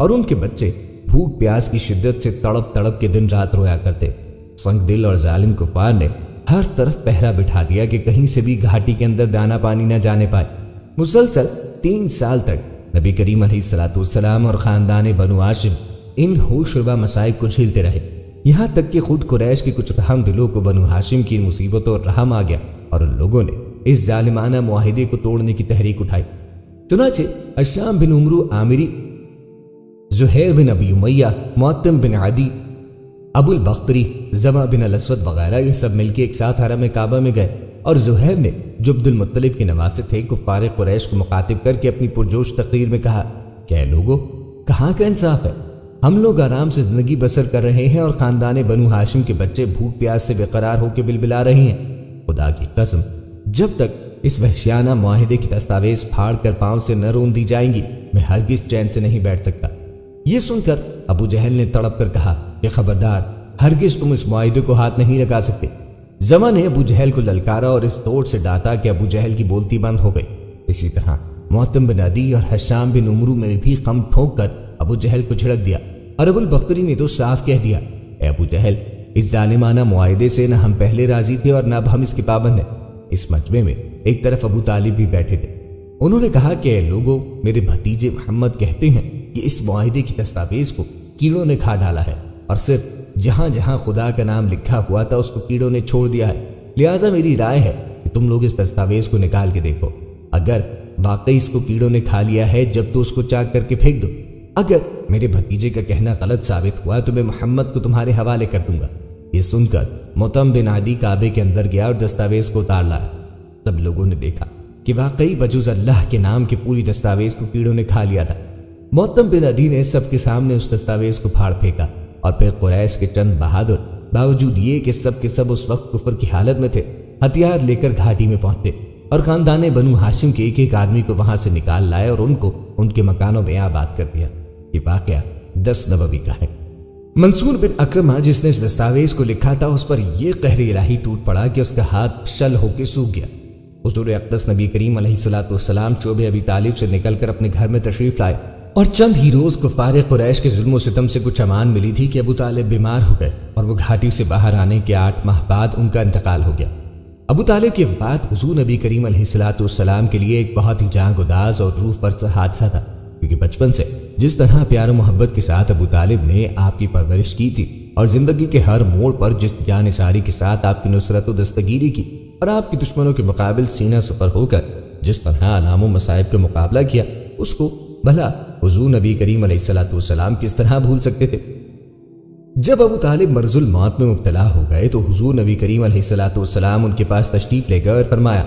اور ان کے بچے بھوک پیاس کی شدت سے تڑپ تڑپ کے دن رات رویا کرتے۔ سنگ دل اور ظالم کفار نے ہر طرف پہرا بٹھا دیا کہ کہیں سے بھی گھاٹی کے اندر دانا پانی نہ جانے پائے۔ مسلسل 3 سال تک نبی کریم علیہ الصلوۃ والسلام اور خاندان بنو ہاشم ان ہوش ربا مصائب کو جھیلتے رہے، یہاں تک کہ خود قریش کے کچھ اہم دلوں کو بنو ہاشم کی مصیبتوں اور رحم آ گیا اور ان لوگوں نے اس ظالمانہ معاہدے کو توڑنے کی تحریک اٹھائی۔ چنانچہ اشام بن عمرو عامری، زہیر بن ابی امیہ، معتم بن عدی، ابو البختری، زما بن الاسود وغیرہ یہ سب مل کے ایک ساتھ حرم کعبہ میں گئے، اور زہیر نے جو عبد المطلب کے نواسے تھے کفار قریش کو مخاطب کر کے اپنی پرجوش تقریر میں کہا کہ اے لوگو، کہاں کا انصاف ہے؟ ہم لوگ آرام سے زندگی بسر کر رہے ہیں اور خاندان بنو ہاشم کے بچے بھوک پیاس سے بے قرار ہو کے بلبلا رہے ہیں۔ خدا کی قسم، جب تک اس وحشیانہ معاہدے کی دستاویز پھاڑ کر پاؤں سے نہ رون دی جائیں گی، میں ہرگز چین سے نہیں بیٹھ سکتا۔ یہ سن کر ابو جہل نے تڑپ کر کہا کہ خبردار، ہرگز تم اس معاہدے کو ہاتھ نہیں لگا سکتے۔ زما نے ابو جہل کو للکارا اور اس توڑ سے ڈانٹا کہ ابو جہل کی بولتی بند ہو گئی۔ اسی طرح معتم بن عدی اور حشام بن عمرو میں بھی خم ٹھوک کر ابو جہل کو جھڑک دیا، اور ابو البختری نے تو صاف کہہ دیا، اے ابو جہل، اس ظالمانہ معاہدے سے نہ ہم پہلے راضی تھے اور نہ اب ہم اس کے پابند ہیں۔ اس مجمع میں ایک طرف ابو طالب بھی بیٹھے تھے۔ انہوں نے کہا کہ اے لوگو، میرے بھتیجے محمد کہتے ہیں کہ اس معاہدے کی دستاویز کو کیڑوں نے کھا ڈالا ہے، اور صرف جہاں جہاں خدا کا نام لکھا ہوا تھا اس کو کیڑوں نے چھوڑ دیا ہے۔ لہٰذا میری رائے ہے کہ تم لوگ اس دستاویز کو نکال کے دیکھو، اگر واقعی اس کو کیڑوں نے کھا لیا ہے جب تو اس کو چاک کر کے پھینک دو، اگر میرے بھتیجے کا کہنا غلط ثابت ہوا تو میں محمد کو تمہارے حوالے کر دوں گا۔ یہ سن کر معتم بن عدی کعبے کے اندر گیا اور دستاویز کو اتار لایا۔ تب لوگوں نے دیکھا کہ واقعی بجز اللہ کے نام کی پوری دستاویز کو کیڑوں نے کھا لیا تھا۔ معتم بن عدی نے سب کے سامنے اس دستاویز کو پھاڑ پھینکا، اور پھر قریش کے چند بہادر باوجود یہ کہ سب کے سب اس وقت کفر کی حالت میں تھے، ہتھیار لے کر گھاٹی میں پہنچے اور خاندان بنو ہاشم کے ایک ایک آدمی کو وہاں سے نکال لائے اور ان کو ان کے مکانوں میں آباد کر دیا۔ یہ واقعہ 10 نبوی کا ہے۔ منصور بن اکرمہ جس نے اس دستاویز کو لکھا تھا، اس پر یہ قہر الہی ٹوٹ پڑا کہ اس کا ہاتھ شل ہو کے سوکھ گیا۔ حضور اقدس نبی کریم علیہ الصلوۃ والسلام شعبہ ابی طالب سے نکل کر اپنے گھر میں تشریف لائے، اور چند ہی روز کفار قریش کے ظلم و ستم سے کچھ امان ملی تھی کہ ابو طالب بیمار ہو گئے، اور وہ گھاٹی سے باہر آنے کے 8 ماہ بعد ان کا انتقال ہو گیا۔ ابو طالب کی وفات حضور نبی کریم علیہ الصلوۃ والسلام کے لیے ایک بہت ہی جاں گداز اور روح فرسا حادثہ تھا، کیونکہ بچپن سے جس طرح پیار و محبت کے ساتھ ابو طالب نے آپ کی پرورش کی تھی، اور زندگی کے ہر موڑ پر جس جانثاری کے ساتھ آپ کی نصرت و دستگیری کی، اور آپ کی دشمنوں کے مقابل سینہ سپر ہو کر جس طرح علام و مصائب کا مقابلہ کیا، اس کو بھلا حضور نبی کریم علیہ الصلوۃ والسلام کس طرح بھول سکتے تھے؟ جب ابو طالب مرض الموت میں مبتلا ہو گئے تو حضور نبی کریم علیہ الصلوۃ والسلام ان کے پاس تشریف لے گئے اور فرمایا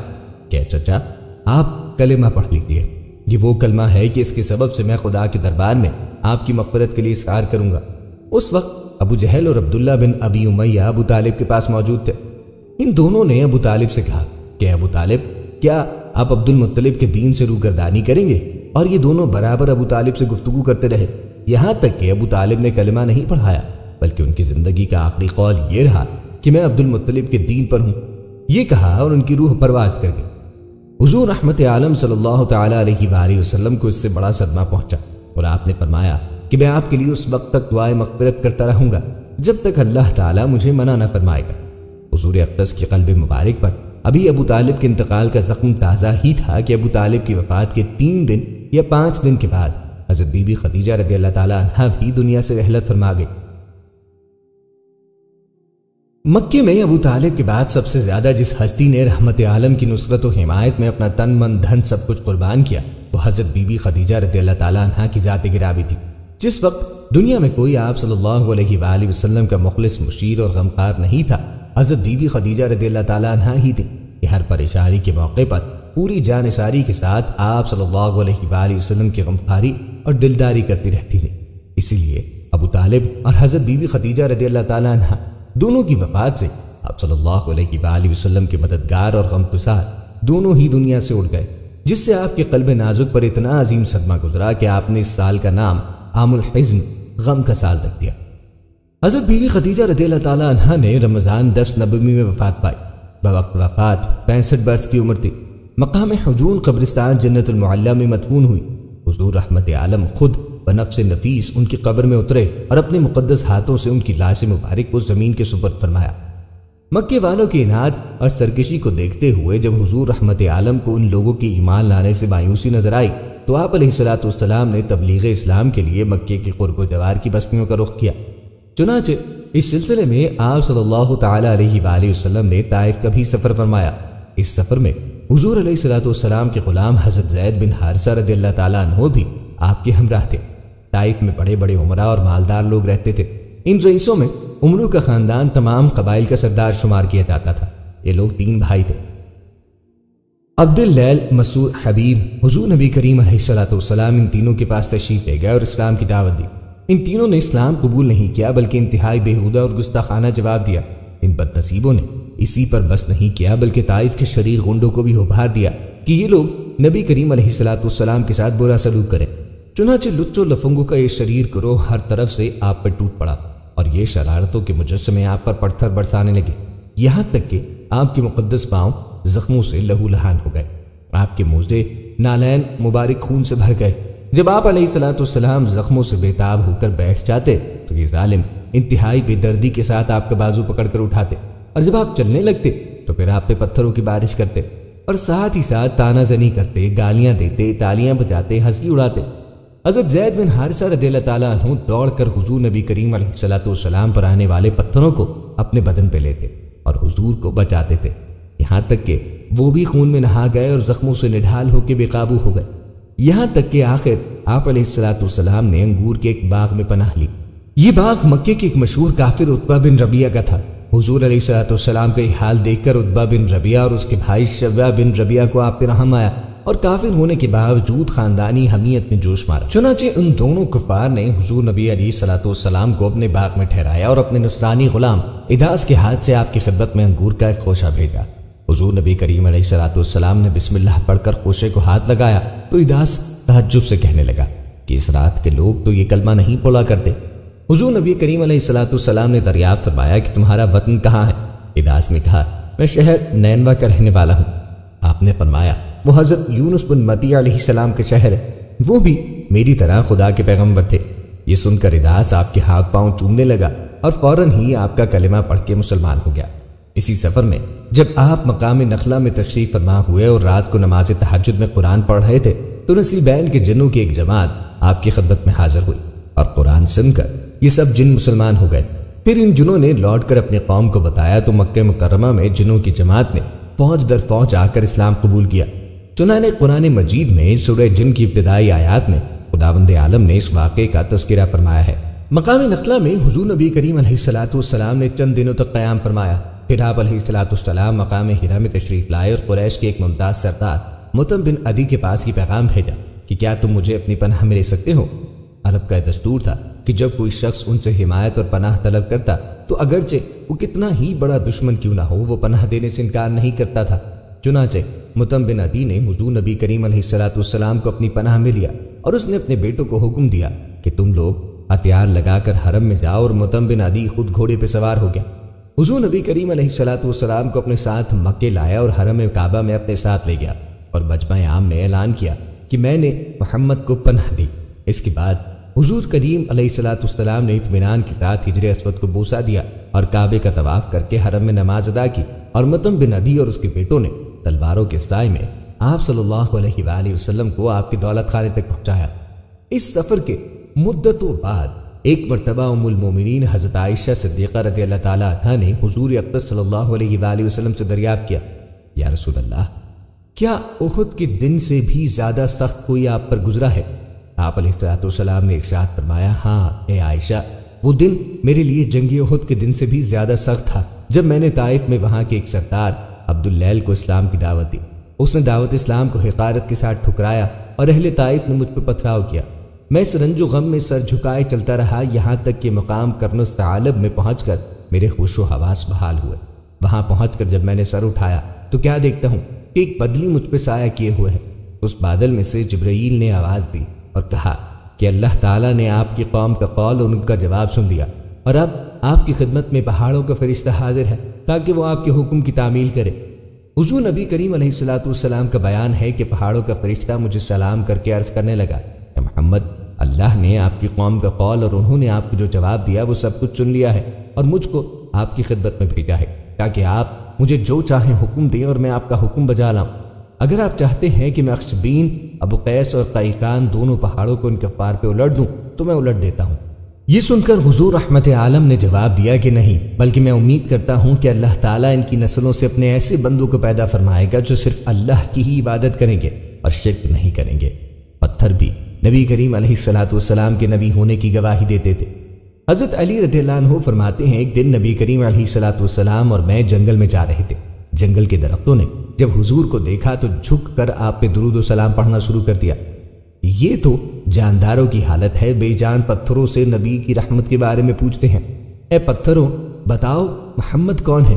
کہ چچا، آپ کلمہ پڑھ لیجیے، یہ وہ کلمہ ہے کہ اس کے سبب سے میں خدا کے دربار میں آپ کی مغفرت کے لیے اصرار کروں گا۔ اس وقت ابو جہل اور عبداللہ بن ابی امیہ ابو طالب کے پاس موجود تھے۔ ان دونوں نے ابو طالب سے کہا کہ ابو طالب، کیا آپ عبد المطلب کے دین سے روگردانی کریں گے؟ اور یہ دونوں برابر ابو طالب سے گفتگو کرتے رہے، یہاں تک کہ ابو طالب نے کلمہ نہیں پڑھایا، بلکہ ان کی زندگی کا آخری قول یہ رہا کہ میں عبد المطلب کے دین پر ہوں۔ یہ کہا اور ان کی روح پرواز کر گئی۔ حضور رحمت عالم صلی اللہ تعالیٰ علیہ وآلہ وسلم کو اس سے بڑا صدمہ پہنچا، اور آپ نے فرمایا کہ میں آپ کے لیے اس وقت تک دعائے مغفرت کرتا رہوں گا جب تک اللہ تعالیٰ مجھے منع نہ فرمائے گا۔ حضور اقدس کے قلب مبارک پر ابھی ابو طالب کے انتقال کا زخم تازہ ہی تھا کہ ابو طالب کی وفات کے 3 دن یا 5 دن کے بعد حضرت بی بی خدیجہ رضی اللہ تعالیٰ عنہا بھی دنیا سے رحلت فرما گئی۔ مکے میں ابو طالب کے بعد سب سے زیادہ جس ہستی نے رحمت عالم کی نصرت و حمایت میں اپنا تن من دھن سب کچھ قربان کیا، وہ حضرت بی بی خدیجہ رضی اللہ تعالیٰ عنہا کی ذات گرامی تھی۔ جس وقت دنیا میں کوئی آپ صلی اللہ علیہ وآلہ وسلم کا مخلص مشیر اور غمخوار نہیں تھا، حضرت بی بی خدیجہ رضی اللہ تعالیٰ عنہا ہی تھی۔ یہ ہر پریشانی کے موقع پر پوری جانثاری کے ساتھ آپ صلی اللہ علیہ وآلہ وسلم کی غمخواری اور دلداری کرتی رہتی تھی۔ اسی لیے ابو طالب اور حضرت بی بی خدیجہ رضی اللہ تعالیٰ عنہا دونوں کی وفات سے آپ صلی اللہ علیہ وآلہ وسلم کے مددگار اور غمگسار دونوں ہی دنیا سے اڑ گئے، جس سے آپ کے قلب نازک پر اتنا عظیم صدمہ گزرا کہ آپ نے اس سال کا نام عام الحزن، غم کا سال رکھ دیا۔ حضرت بی بی خدیجہ رضی اللہ تعالیٰ عنہا نے رمضان 10 نبوی میں وفات پائی۔ بوقت وفات 65 برس کی عمر تھی۔ مقام حجون قبرستان جنت المعلیٰ میں مدفون ہوئی۔ حضور رحمت عالم خود بنفس نفیس ان کی قبر میں اترے اور اپنے مقدس ہاتھوں سے ان کی لاش مبارک کو زمین کے سپرد فرمایا۔ مکے والوں کی اناد اور سرکشی کو دیکھتے ہوئے جب حضور رحمت عالم کو ان لوگوں کی ایمان لانے سے مایوسی نظر آئی تو آپ علیہ الصلوۃ والسلام نے تبلیغ اسلام کے لیے مکے کے قرب و جوار کی بستیوں کا رخ کیا۔ چنانچہ اس سلسلے میں آپ صلی اللہ تعالی علیہ وآلہ وسلم نے طائف کا بھی سفر فرمایا۔ اس سفر میں حضور علیہ الصلوۃ والسلام کے غلام حضرت زید بن حارثہ رضی اللہ تعالیٰ عنہ بھی آپ کے ہمراہ تھے۔ طائف میں بڑے بڑے عمراء اور مالدار لوگ رہتے تھے۔ ان رئیسوں میں عمرو کا خاندان تمام قبائل کا سردار شمار کیا جاتا تھا۔ یہ لوگ 3 بھائی تھے، عبد اللیل، مسعود، حبیب۔ حضور نبی کریم علیہ الصلوۃ والسلام ان تینوں کے پاس تشریف لے گئے اور اسلام کی دعوت دی۔ ان تینوں نے اسلام قبول نہیں کیا بلکہ انتہائی بیہودہ اور گستاخانہ جواب دیا۔ ان بد نصیبوں نے اسی پر بس نہیں کیا بلکہ طائف کے شریر غنڈوں کو بھی ابھار دیا کہ یہ لوگ نبی کریم علیہ الصلوۃ والسلام کے ساتھ برا سلوک کریں۔ چنانچہ لچ و لفنگوں کا یہ شریر گروہ ہر طرف سے آپ پر ٹوٹ پڑا اور یہ شرارتوں کے مجسمے آپ پر پتھر برسانے لگے، یہاں تک کہ آپ کے مقدس پاؤں زخموں سے لہو لہان ہو گئے۔ آپ کے موزے نالین مبارک خون سے بھر گئے۔ جب آپ علیہ الصلوۃ والسلام زخموں سے بےتاب ہو کر بیٹھ جاتے تو یہ ظالم انتہائی بے دردی کے ساتھ آپ کا بازو پکڑ کر اٹھاتے، اور جب آپ چلنے لگتے تو پھر آپ پہ پتھروں کی بارش کرتے اور ساتھ ہی ساتھ تانا زنی کرتے، گالیاں دیتے، تالیاں بجاتے، ہنسی اڑاتے۔ حضرت زید بن حارثہ رضی اللہ تعالیٰ عنہ دوڑ کر حضور نبی کریم علیہ الصلوۃ والسلام پر آنے والے پتھروں کو اپنے بدن پہ لیتے اور حضور کو بچاتے تھے، یہاں تک کہ وہ بھی خون میں نہا گئے اور زخموں سے نڈھال ہو کے بے قابو ہو گئے، یہاں تک کہ آخر آپ علیہ الصلوۃ والسلام نے انگور کے ایک باغ میں پناہ لی۔ یہ باغ مکے کے ایک مشہور کافر عتبہ بن ربیعہ کا تھا۔ حضور علیہ الصلوۃ والسلام کا یہ حال دیکھ کر عتبہ بن ربیعہ اور اس کے بھائی شیبہ بن ربیعہ کو آپ پہ رحم آیا اور کافر ہونے کے باوجود خاندانی حمیت میں جوش مارا۔ چنانچہ ان دونوں کفار نے حضور نبی علیہ الصلوۃ والسلام کو اپنے باغ میں ٹھہرایا اور اپنے نصرانی غلام اداس کے ہاتھ سے آپ کی خدمت میں انگور کا ایک خوشہ بھیجا۔ حضور نبی کریم علیہ الصلوۃ والسلام نے بسم اللہ پڑھ کر خوشے کو ہاتھ لگایا تو اداس تعجب سے کہنے لگا کہ اس رات کے لوگ تو یہ کلمہ نہیں پڑھا کرتے۔ حضور نبی کریم علیہ الصلوۃ والسلام نے دریافت فرمایا کہ تمہارا وطن کہاں ہے؟ اداس نے کہا میں شہر نینوا کا رہنے والا ہوں۔ آپ نے فرمایا وہ حضرت یونس بن متی علیہ السلام کے شہر ہے، وہ بھی میری طرح خدا کے پیغمبر تھے۔ یہ سن کر اداس آپ کے ہاتھ پاؤں چومنے لگا اور فوراً ہی آپ کا کلمہ پڑھ کے مسلمان ہو گیا۔ اسی سفر میں جب آپ مقام نخلہ میں تشریف فرما ہوئے اور رات کو نماز تہجد میں قرآن پڑھ رہے تھے تو نصیبین کے جنوں کی ایک جماعت آپ کی خدمت میں حاضر ہوئی اور قرآن سن کر یہ سب جن مسلمان ہو گئے۔ پھر ان جنوں نے لوٹ کر اپنے قوم کو بتایا تو مکہ مکرمہ میں جنوں کی جماعت نے فوج در فوج آ کر اسلام قبول کیا۔ چنانچہ قرآن مجید میں سورہ جن کی ابتدائی آیات میں خداوند عالم نے اس واقعے کا تذکرہ فرمایا ہے۔ مقام نخلہ میں حضور نبی کریم علیہ الصلوۃ والسلام نے چند دنوں تک قیام فرمایا، پھر آپ علیہ الصلوۃ والسلام مقام ہرا میں تشریف لائے اور قریش کے ایک ممتاز سردار مطعم بن عدی کے پاس یہ پیغام بھیجا کہ کیا تم مجھے اپنی پناہ میں لے سکتے ہو؟ عرب کا دستور تھا کہ جب کوئی شخص ان سے حمایت اور پناہ طلب کرتا تو اگرچہ وہ کتنا ہی بڑا دشمن کیوں نہ ہو وہ پناہ دینے سے انکار نہیں کرتا تھا۔ چنانچہ مطعم بن عدی نے حضور نبی کریم علیہ الصلوۃ والسلام کو اپنی پناہ میں لیا اور اس نے اپنے بیٹوں کو حکم دیا کہ تم لوگ ہتھیار لگا کر حرم میں جاؤ، اور مطعم بن عدی خود گھوڑے پہ سوار ہو گیا۔ حضور نبی کریم علیہ الصلوۃ والسلام کو اپنے ساتھ مکے لایا اور حرم کعبہ میں اپنے ساتھ لے گیا اور مجمع عام میں اعلان کیا کہ میں نے محمد کو پناہ دی۔ اس کے بعد حضور کریم علیہ الصلوۃ والسلام نے اطمینان کے ساتھ ہجر اسود کو بوسہ دیا اور کعبے کا طواف کر کے حرم میں نماز ادا کی، اور مطعم بن عدی اور اس کے بیٹوں نے تلواروں کے سائے میں آپ صلی اللہ علیہ وآلہ وسلم کو آپ کی دولت خانے تک پہنچایا۔ اس سفر کے مدتوں بعد ایک مرتبہ ام المومنین حضرت عائشہ صدیقہ رضی اللہ تعالیٰ عنہا نے حضور اقدس صلی اللہ علیہ وآلہ وسلم سے دریافت کیا، یا رسول اللہ کیا احد کے دن سے بھی زیادہ سخت کوئی آپ پر گزرا ہے؟ آپ علیہ الصلوۃ والسلام نے ارشاد فرمایا، ہاں اے عائشہ، وہ دن میرے لیے جنگ احد کے دن سے بھی زیادہ سخت تھا جب میں نے طائف میں وہاں کے ایک سردار عبد اللیل کو اسلام کی دعوت دی۔ اس نے دعوت اسلام کو حقارت کے ساتھ ٹھکرایا اور اہل طائف نے مجھ پہ پتھراؤ کیا۔ میں اس رنج و غم میں سر جھکائے چلتا رہا یہاں تک کہ مقام کرنس ثعالب میں پہنچ کر میرے ہوش و حواس بحال ہوئے۔ وہاں پہنچ کر جب میں نے سر اٹھایا تو کیا دیکھتا ہوں کہ ایک بدلی مجھ پہ سایہ کیے ہوئے ہے۔ اس بادل میں سے جبرائیل نے آواز دی اور کہا کہ اللہ تعالیٰ نے آپ کی قوم کا قول اور ان کا جواب سن لیا، اور اب آپ کی خدمت میں پہاڑوں کا فرشتہ حاضر ہے تاکہ وہ آپ کے حکم کی تعمیل کرے۔ حضور نبی کریم علیہ الصلوۃ والسلام کا بیان ہے کہ پہاڑوں کا فرشتہ مجھے سلام کر کے عرض کرنے لگا، اے محمد، اللہ نے آپ کی قوم کا قول اور انہوں نے آپ کو جو جواب دیا وہ سب کچھ سن لیا ہے اور مجھ کو آپ کی خدمت میں بھیجا ہے تاکہ آپ مجھے جو چاہیں حکم دیں اور میں آپ کا حکم بجا لاؤں۔ اگر آپ چاہتے ہیں کہ میں اخشبین، ابو قیس اور قیقان دونوں پہاڑوں کو ان کفار پہ الٹ دوں تو میں الٹ دیتا ہوں۔ یہ سن کر حضور رحمت عالم نے جواب دیا کہ نہیں، بلکہ میں امید کرتا ہوں کہ اللہ تعالیٰ ان کی نسلوں سے اپنے ایسے بندوں کو پیدا فرمائے گا جو صرف اللہ کی ہی عبادت کریں گے اور شرک نہیں کریں گے۔ پتھر بھی نبی کریم علیہ السلام کے نبی ہونے کی گواہی دیتے تھے۔ حضرت علی رضی اللہ عنہ فرماتے ہیں ایک دن نبی کریم علیہ السلام اور میں جنگل میں جا رہے تھے۔ جنگل کے درختوں نے جب حضور کو دیکھا تو جھک کر آپ پہ درود و سلام پڑھنا شروع کر دیا۔ یہ تو جانداروں کی حالت ہے، بے جان پتھروں سے نبی کی رحمت کے بارے میں پوچھتے ہیں، اے پتھروں بتاؤ محمد کون ہے؟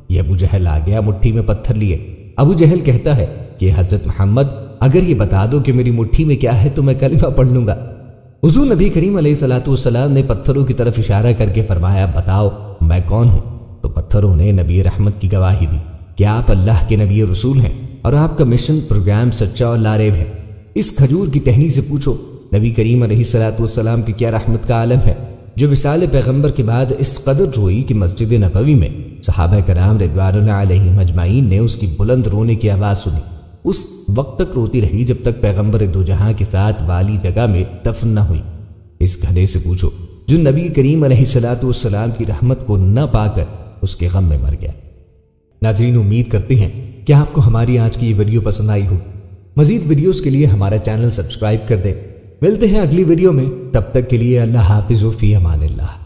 یہ ابو جہل آ گیا مٹھی میں پتھر لیے۔ ابو جہل کہتا ہے کہ حضرت محمد اگر یہ بتا دو کہ میری مٹھی میں کیا ہے تو میں کلمہ پڑھ لوں گا۔ حضور نبی کریم علیہ السلام نے پتھروں کی طرف اشارہ کر کے فرمایا بتاؤ میں کون ہوں؟ تو پتھروں نے نبی رحمت کی گواہی دی کہ آپ اللہ کے نبی رسول ہیں اور آپ کا مشن پروگرام سچا اور لاریب ہے۔ اس کھجور کی ٹہنی سے پوچھو نبی کریم علیہ السلام کی کیا رحمت کا عالم ہے جو وصال پیغمبر کے بعد اس قدر روئی کہ مسجد نبوی میں صحابہ کرام رضوان اللہ علیہم اجمعین نے اس کی بلند رونے کی آواز سنی۔ اس وقت تک روتی رہی جب تک پیغمبر دو جہاں کے ساتھ والی جگہ میں دفن نہ ہوئی۔ اس گدھے سے پوچھو جو نبی کریم علیہ السلام کی رحمت کو نہ پا کر اس کے غم میں مر گیا۔ ناظرین امید کرتے ہیں کہ آپ کو ہماری آج کی یہ ویڈیو پسند آئی ہو۔ مزید ویڈیوز کے لیے ہمارا چینل سبسکرائب کر دیں۔ ملتے ہیں اگلی ویڈیو میں، تب تک کے لیے اللہ حافظ و فی امان اللہ۔